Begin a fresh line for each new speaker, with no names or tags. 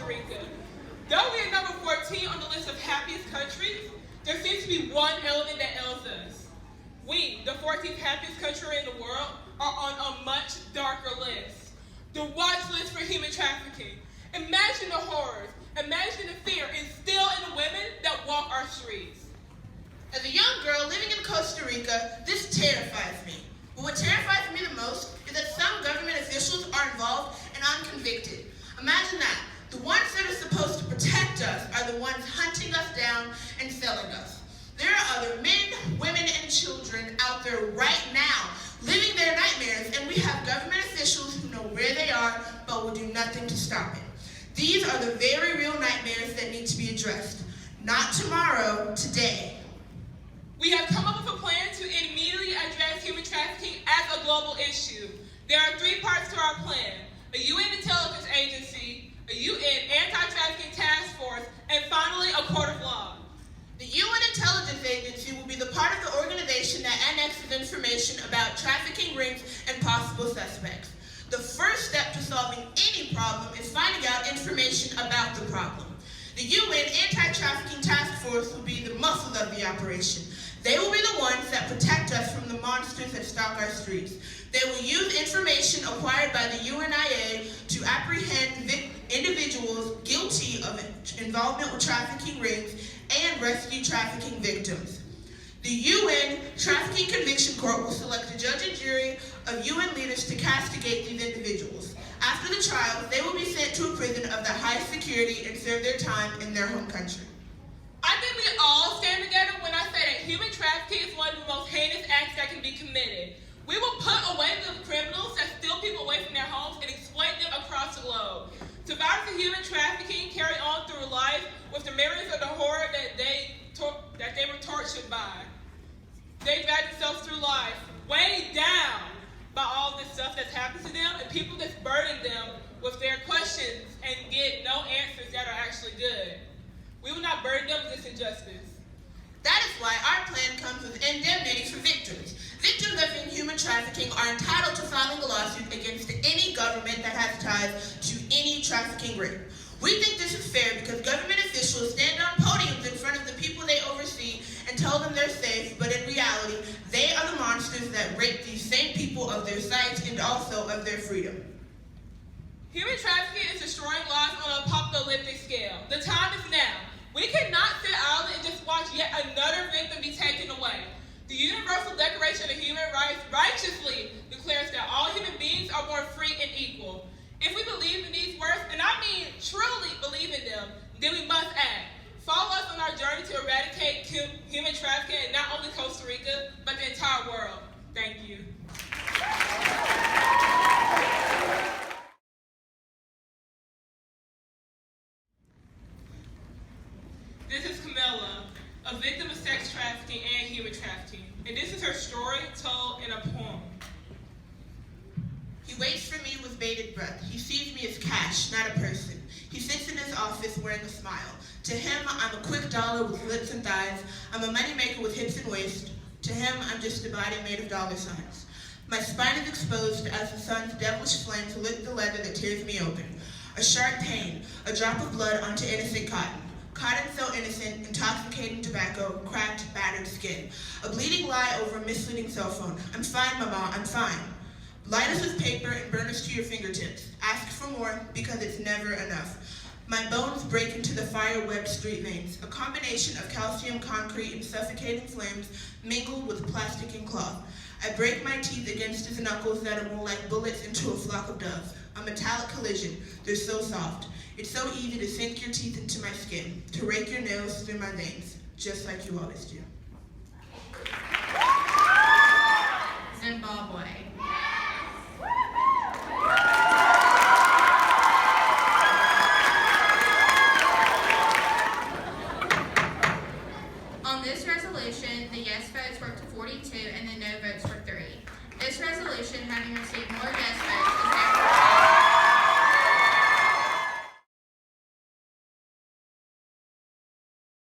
Rica. Though we are number 14 on the list of happiest countries, there seems to be one element that ails us. We, the 14th happiest country in the world, are on a much darker list. The watch list for human trafficking. Imagine the horrors, imagine the fear instilled in the women that walk our streets.
As a young girl living in Costa Rica, this terrifies me. But what terrifies me the most is that some government officials are involved and unconvicted. Imagine that. The ones that are supposed to protect us are the ones hunting us down and selling us. There are other men, women, and children out there right now living their nightmares, and we have government officials who know where they are but will do nothing to stop it. These are the very real nightmares that need to be addressed. Not tomorrow, today.
We have come up with a plan to immediately address human trafficking as a global issue. There are 3 parts to our plan: a UN intelligence agency, a UN anti-trafficking task force, and finally a court of law.
The UN Intelligence Agency will be the part of the organization that annexes information about trafficking rings and possible suspects. The first step to solving any problem is finding out information about the problem. The UN Anti-Trafficking Task Force will be the muscle of the operation. They will be the ones that protect us from the monsters that stalk our streets. They will use information acquired by the UNIA to apprehend individuals guilty of involvement with trafficking rings and rescue trafficking victims. The UN Trafficking Conviction Court will select a judge and jury of UN leaders to castigate these individuals. After the trial, they will be sent to a prison of the highest security and serve their time in their home country.
I think we all stand together when I say that human trafficking is one of the most heinous acts that can be committed. We will put away the criminals that steal people away from their homes and exploit them across the globe. Survivors of human trafficking carry on through life with the memories of the horror that they were tortured by. They drag themselves through life, weighed down by all this stuff that's happened to them, and people just burden them with their questions and get no answers that are actually good. We will not burden them with this injustice.
That is why our plan comes with indemnity for victims. Victims of human trafficking are entitled to filing a lawsuit against any government that has ties to any trafficking ring. We think this is fair because government officials stand on podiums in front of the people they oversee and tell them they're safe, but in reality, they are the monsters that rape these same people of their sight and also of their freedom.
Human trafficking is destroying lives on an apocalyptic scale. The time is now. We cannot sit idly and just watch yet another victim be taken away. The Universal Declaration of Human Rights righteously declares that all human beings are born free and equal. If we believe in these words, and I mean truly believe in them, then we must act. Follow us on our journey to eradicate human trafficking in not only Costa Rica, but the entire world. Thank you. This is Camilla, a victim of sex trafficking and human trafficking, and this is her story told in a poem.
He waits for me with bated breath. He sees me as cash, not a person. He sits in his office wearing a smile. To him, I'm a quick dollar with lips and thighs. I'm a moneymaker with hips and waist. To him, I'm just a body made of dollar signs. My spine is exposed as the sun's devilish flames lick the leather that tears me open. A sharp pain, a drop of blood onto innocent cotton. Cotton so innocent, intoxicating tobacco, cracked, battered skin. A bleeding lie over a misleading cell phone. I'm fine, Mama, I'm fine. Light us with paper and burn us to your fingertips. Ask for more because it's never enough. My bones break into the fire-webbed street veins, a combination of calcium, concrete, and suffocating flames mingled with plastic and cloth. I break my teeth against his knuckles that are more like bullets into a flock of doves. A metallic collision, they're so soft. It's so easy to sink your teeth into my skin, to rake your nails through my veins, just like you always do.
Zimbabwe. On this resolution, the yes votes were 42 and the no votes were 3. This resolution, having received more yes votes, is therefore